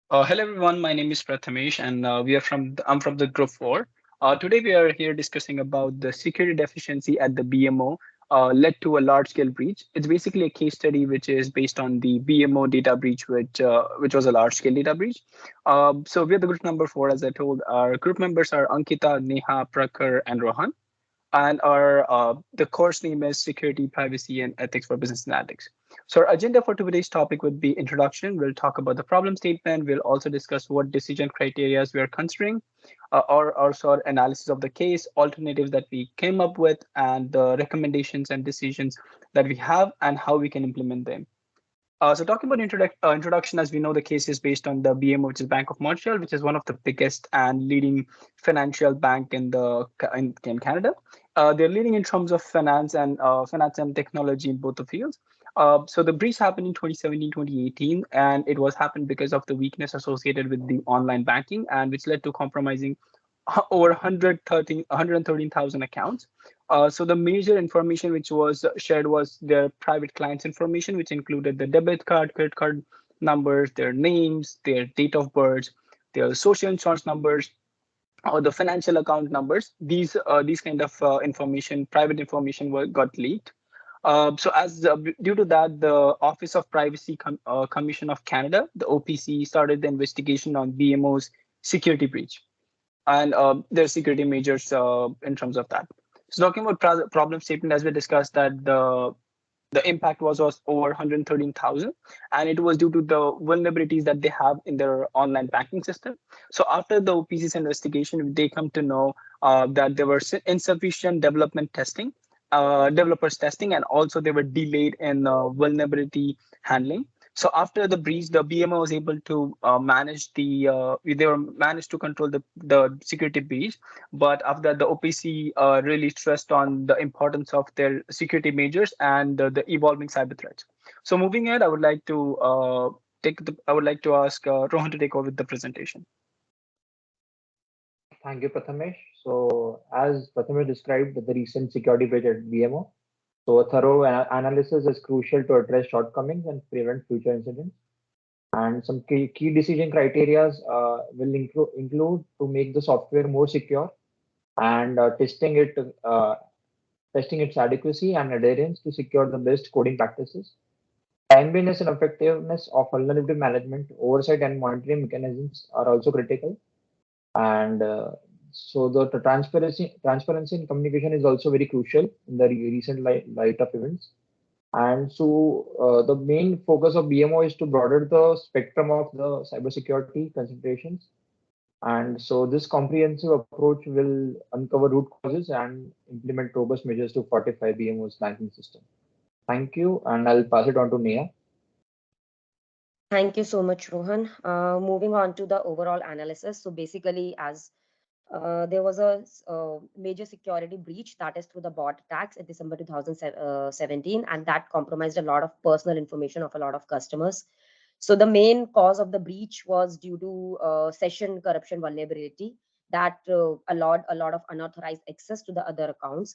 Hello everyone, my name is Prathamesh and I'm from the group 4. Today we are here discussing about the security deficiency at the BMO led to a large scale breach. It's basically a case study which is based on the BMO data breach which was a large scale data breach. So we're the group number 4, as I told. Our group members are Ankita, Neha, Prakhar and Rohan, and our the course name is Security, Privacy, and Ethics for Business Analytics. So our agenda for today's topic would be introduction. We'll talk about the problem statement. We'll also discuss what decision criteria we are considering, or also our analysis of the case, alternatives that we came up with, and the recommendations and decisions that we have, and how we can implement them. So talking about introduction, as we know, the case is based on the BMO, which is Bank of Montreal, which is one of the biggest and leading financial bank in Canada. They're leading in terms of finance and technology in both the fields. So the breach happened in 2017, 2018, and it was happened because of the weakness associated with the online banking, and which led to compromising over 113,000 accounts. So the major information which was shared was their private clients information, which included the debit card, credit card numbers, their names, their date of birth, their social insurance numbers, or the financial account numbers. These kind of information, private information, got leaked. So due to that, the Office of Commission of Canada, the OPC, started the investigation on BMO's security breach and their security measures in terms of that. So talking about problem statement, as we discussed, that the impact was over 113,000, and it was due to the vulnerabilities that they have in their online banking system. So after the OPC's investigation, they come to know that there were insufficient developers testing, and also they were delayed in vulnerability handling. So after the breach, the BMO was able to managed to control the security breach. But after that, the OPC really stressed on the importance of their security measures and the evolving cyber threats. So moving ahead, I would like to ask Rohan to take over with the presentation. Thank you, Prathamesh. So, as Prathamesh described the recent security breach at BMO, so a thorough analysis is crucial to address shortcomings and prevent future incidents. And some key decision criteria will include to make the software more secure and testing its adequacy and adherence to secure the best coding practices. Timeliness and effectiveness of vulnerability management, oversight and monitoring mechanisms are also critical. And so the transparency in communication is also very crucial in the recent light of events. And so the main focus of BMO is to broaden the spectrum of the cybersecurity considerations. And so this comprehensive approach will uncover root causes and implement robust measures to fortify BMO's banking system. Thank you, and I'll pass it on to Neha. Thank you so much, Rohan. Moving on to the overall analysis. So basically, as there was a major security breach, that is through the bot attacks in December 2017, and that compromised a lot of personal information of a lot of customers. So the main cause of the breach was due to session corruption vulnerability that allowed a lot of unauthorized access to the other accounts.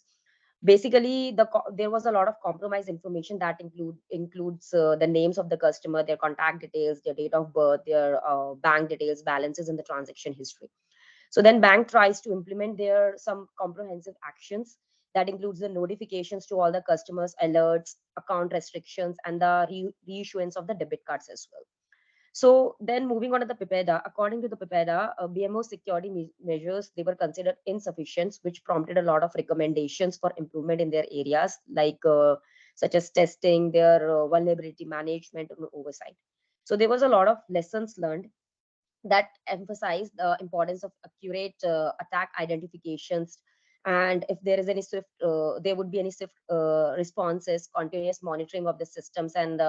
Basically, there was a lot of compromised information that includes the names of the customer, their contact details, their date of birth, their bank details, balances in the transaction history. So then bank tries to implement their some comprehensive actions that includes the notifications to all the customers, alerts, account restrictions, and the reissuance of the debit cards as well. So then moving on to the PIPEDA, according to the PIPEDA, BMO security measures, they were considered insufficient, which prompted a lot of recommendations for improvement in their areas, like such as testing, their vulnerability management and oversight. So there was a lot of lessons learned that emphasize the importance of accurate attack identifications, and if there is any swift there would be any swift responses, continuous monitoring of the systems, and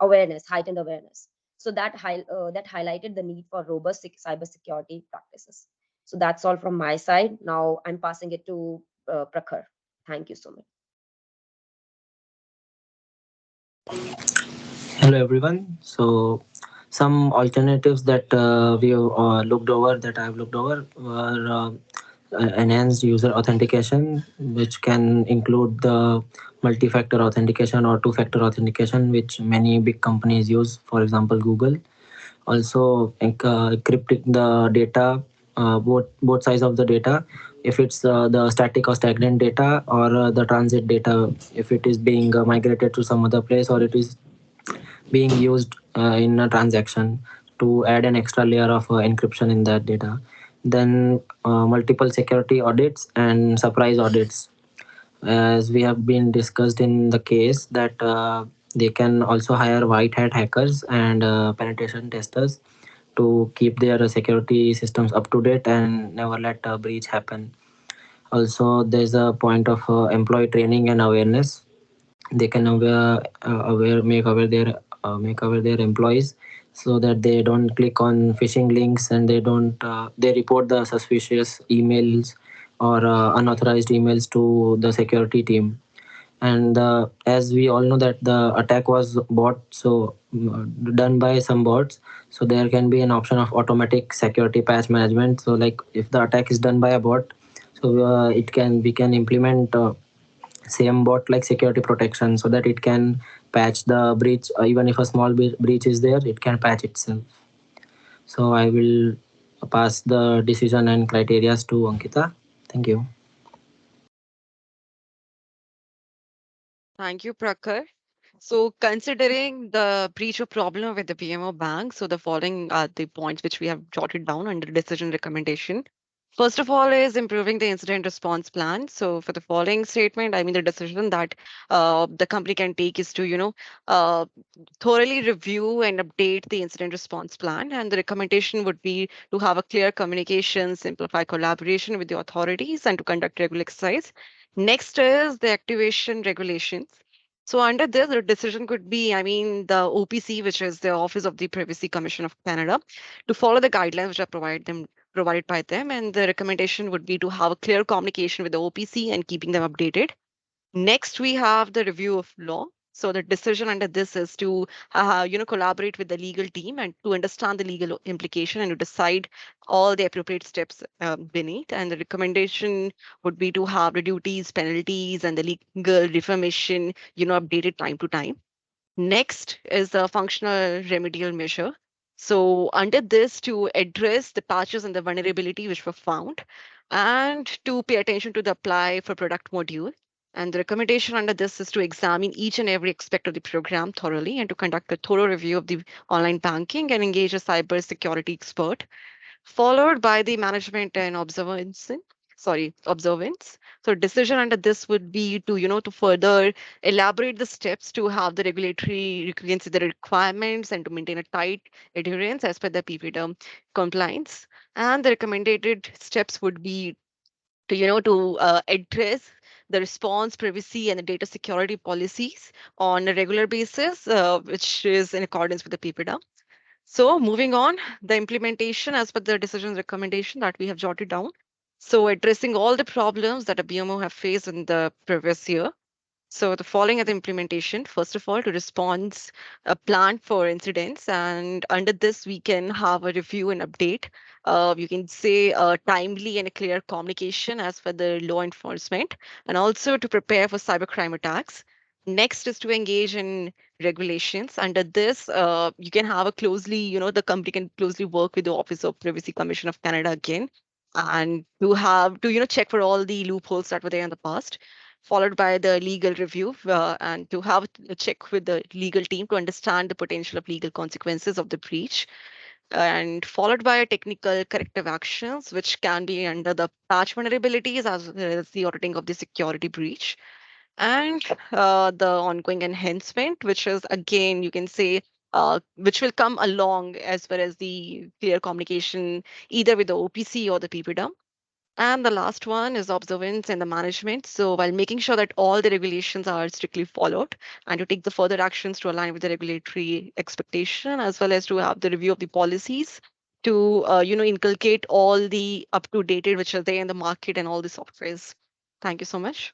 heightened awareness. So that highlighted the need for robust cybersecurity practices. So that's all from my side. Now I'm passing it to Prakhar. Thank you so much. Hello everyone. So some alternatives that we have looked over, that I've looked over, were enhanced user authentication, which can include the multi-factor authentication or two-factor authentication, which many big companies use, for example Google. Also encrypting the data, both sides of the data, if it's the static or stagnant data, or the transit data, if it is being migrated to some other place, or it is being used in a transaction, to add an extra layer of encryption in that data. Then multiple security audits and surprise audits, as we have been discussed in the case that they can also hire white hat hackers and penetration testers to keep their security systems up to date and never let a breach happen. Also, there's a point of employee training and awareness. They can make aware their employees, so that they don't click on phishing links, and they report the suspicious emails or unauthorized emails to the security team. And as we all know that the attack was bot, so done by some bots, so there can be an option of automatic security patch management. So like if the attack is done by a bot, so it can we can implement same bot like security protection, so that it can patch the breach. Even if a small breach is there, it can patch itself. So I will pass the decision and criteria to Ankita. Thank you. Thank you, Prakhar. So, considering the breach of problem with the BMO bank, so the following are the points which we have jotted down under decision recommendation. First of all, is improving the incident response plan. So, for the following statement, I mean, the decision that the company can take is to, uh, thoroughly review and update the incident response plan. And the recommendation would be to have a clear communication, simplify collaboration with the authorities, and to conduct regular exercise. Next is the activation regulations. So under this, the decision could be, I mean, the OPC, which is the Office of the Privacy Commission of Canada, to follow the guidelines which are provided by them. And the recommendation would be to have a clear communication with the OPC and keeping them updated. Next, we have the review of law. So the decision under this is to, collaborate with the legal team and to understand the legal implication and to decide all the appropriate steps beneath. And the recommendation would be to have the duties, penalties, and the legal reformation, updated time to time. Next is the functional remedial measure. So under this, to address the patches and the vulnerability which were found, and to pay attention to the apply for product module. And the recommendation under this is to examine each and every aspect of the program thoroughly and to conduct a thorough review of the online banking and engage a cyber security expert, followed by the management and observance. So decision under this would be to, to further elaborate the steps to have the regulatory the requirements and to maintain a tight adherence as per the PPDM compliance. And the recommended steps would be to, address the response privacy and the data security policies on a regular basis, which is in accordance with the PPDM. So moving on, the implementation as per the decision recommendation that we have jotted down. So addressing all the problems that a BMO have faced in the previous year. So the following are the implementation. First of all, to respond a plan for incidents, and under this we can have a review and update. You can say timely and a clear communication as per the law enforcement, and also to prepare for cybercrime attacks. Next is to engage in regulations. Under this, you can have a closely, the company can closely work with the Office of Privacy Commission of Canada again, and to have to, check for all the loopholes that were there in the past, followed by the legal review, and to have a check with the legal team to understand the potential of legal consequences of the breach, and followed by technical corrective actions, which can be under the patch vulnerabilities as well as the auditing of the security breach, and the ongoing enhancement, which is again, you can say, which will come along as well as the clear communication either with the OPC or the PPDM. And the last one is observance and the management. So, while making sure that all the regulations are strictly followed and to take the further actions to align with the regulatory expectation, as well as to have the review of the policies to, inculcate all the up to date which are there in the market and all the softwares. Thank you so much.